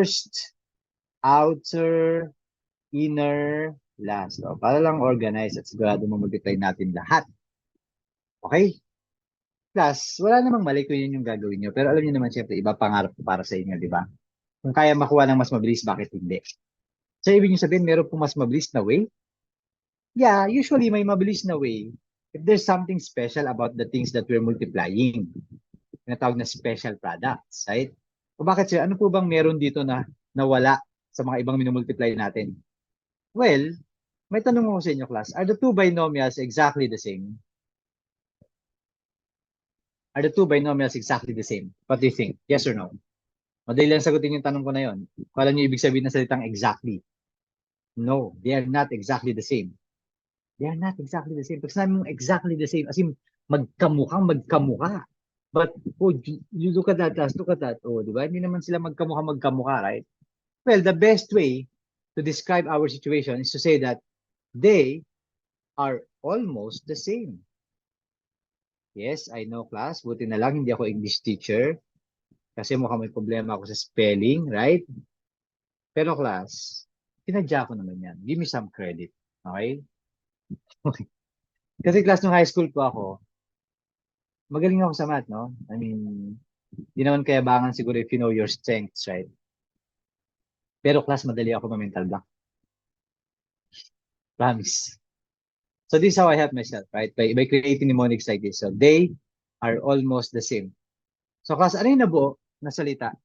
first, outer, inner, last. So, para lang organize at sigurado mo multiply natin lahat. Okay? Class, wala namang mali kung yun yung gagawin nyo. Pero alam niyo naman, siyempre, iba pangarap ko para sa inyo, di ba? Kung kaya makuha ng mas mabilis, bakit hindi? So, ibig nyo sabihin, meron pong mas mabilis na way? Yeah, usually may mabilis na way. If there's something special about the things that we're multiplying, tinatawag na special products, right? O bakit sir, ano po bang meron dito na nawala sa mga ibang minumultiply natin? Well, may tanong ako sa inyo, class. Are the two binomials exactly the same? Are the two binomials exactly the same? What do you think? Yes or no? Madali lang sagutin yung tanong ko na yon. Kung alam niyo ibig sabihin ng salitang exactly. No, they are not exactly the same. They are not exactly the same. Pag sinabi mong exactly the same, as in magkamukhang magkamukha. But, oh, you look at that, look at that. Oh, di ba? Hindi naman sila magkamukha, right? Well, the best way to describe our situation is to say that they are almost the same. Yes, I know, class. Buti na lang, hindi ako English teacher. Kasi mukhang may problema ako sa spelling, right? Pero, class, tinadya ko naman yan. Give me some credit. Okay? Okay. Kasi class nung high school po ako, magaling ako sa math, no? I mean, di naman kayabangan siguro if you know your strengths, right? Pero class, madali ako ma-mental block. Promise. So this is how I help myself, right? By creating mnemonics like this. So they are almost the same. So class, ano yung nabuo na salita?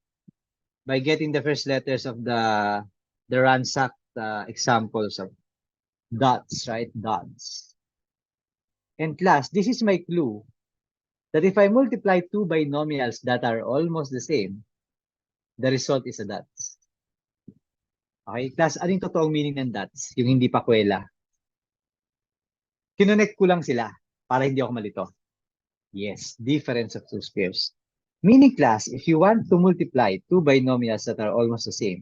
By getting the first letters of the ransacked examples of dots, right? Dots. And class, this is my clue that if I multiply two binomials that are almost the same, the result is a dots. Okay? Class, ano yung totoong meaning ng dots? Yung hindi pa kwela. Kinonect ko lang sila para hindi ako malito. Yes, difference of two squares. Meaning class, if you want to multiply two binomials that are almost the same,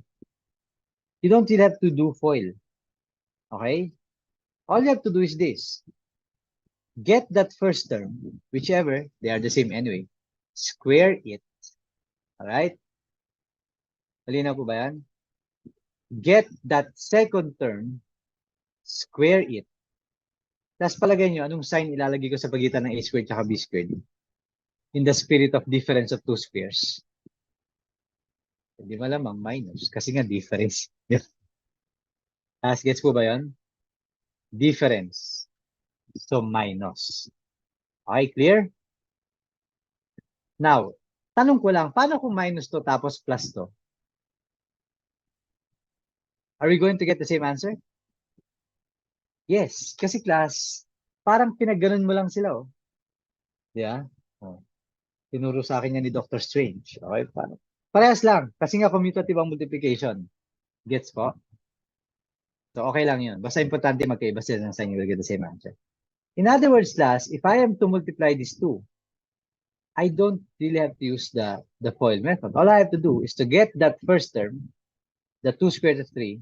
you don't really have to do FOIL. Okay? All you have to do is this. Get that first term, whichever, they are the same anyway. Square it. Alright? Malinaw po ba yan? Get that second term, square it. Tapos palagay nyo, anong sign ilalagay ko sa pagitan ng a squared at b squared? In the spirit of difference of two squares. Hindi malamang minus. Kasi nga difference. Tapos gets po ba yan? Difference. So minus. Okay, clear? Now, tanong ko lang, paano kung minus to tapos plus to? Are we going to get the same answer? Yes, kasi class, parang pinagganon mo lang sila, oh. Yeah? Oh. Tinuro sa akin yan ni Dr. Strange. Okay, paano? Parehas lang, kasi nga commutative ang multiplication. Gets po? So, okay lang yun. Basta importante magkaiba sila ng sign, you will get the same answer. In other words, class, if I am to multiply these two, I don't really have to use the FOIL method. All I have to do is to get that first term, the 2 squared of 3,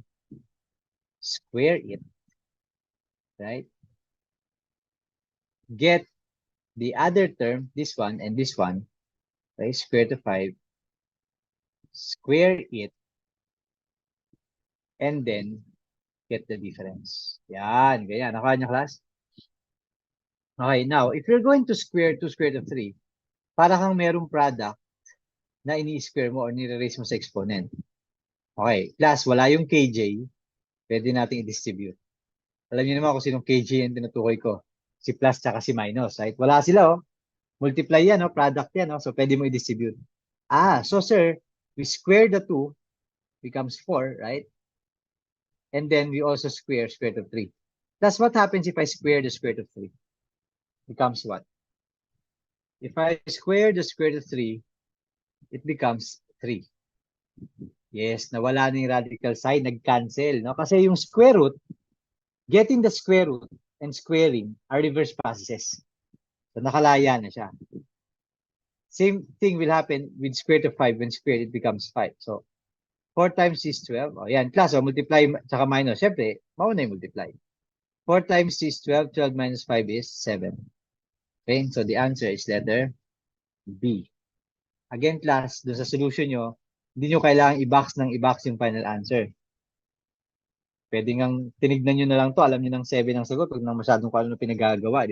square it, right? Get the other term, this one and this one, right? Square root of 5, square it, and then get the difference. Yan, ganyan. Nakuha niyo, class? Okay, now, if you're going to square 2 squared of 3, para kang merong product na ini-square mo or nire-raise mo sa exponent. Okay, class, wala yung KJ, pwede nating i-distribute. Alam niyo naman kung sinong KJ yung tinutukoy ko. Si plus tsaka si minus, right? Wala sila, oh. Multiply yan, oh. Product yan, oh. So, pwede mo i-distribute. So sir, we square the 2, becomes 4, right? And then we also square root of 3. That's what happens if I square the square root of 3. Becomes what? If I square the square root of 3, it becomes 3. Yes, nawala na yung radical sign, nag-cancel, no? Kasi yung square root, getting the square root and squaring are reverse processes. So, nakalaya na siya. Same thing will happen with square root of 5. When squared, it becomes 5. So, 4 times is 12. O, yan, class, multiply, tsaka minus. Siyempre, mauna yung multiply. 4 times is 12. 12 minus 5 is 7. Okay, so the answer is letter B. Again, class, doon sa solution nyo, Hindi nyo kailangang i-box yung final answer. Pwede nga tinignan nyo na lang to, alam nyo ng 7 ang sagot, huwag nang masyadong kung ano pinagagawa.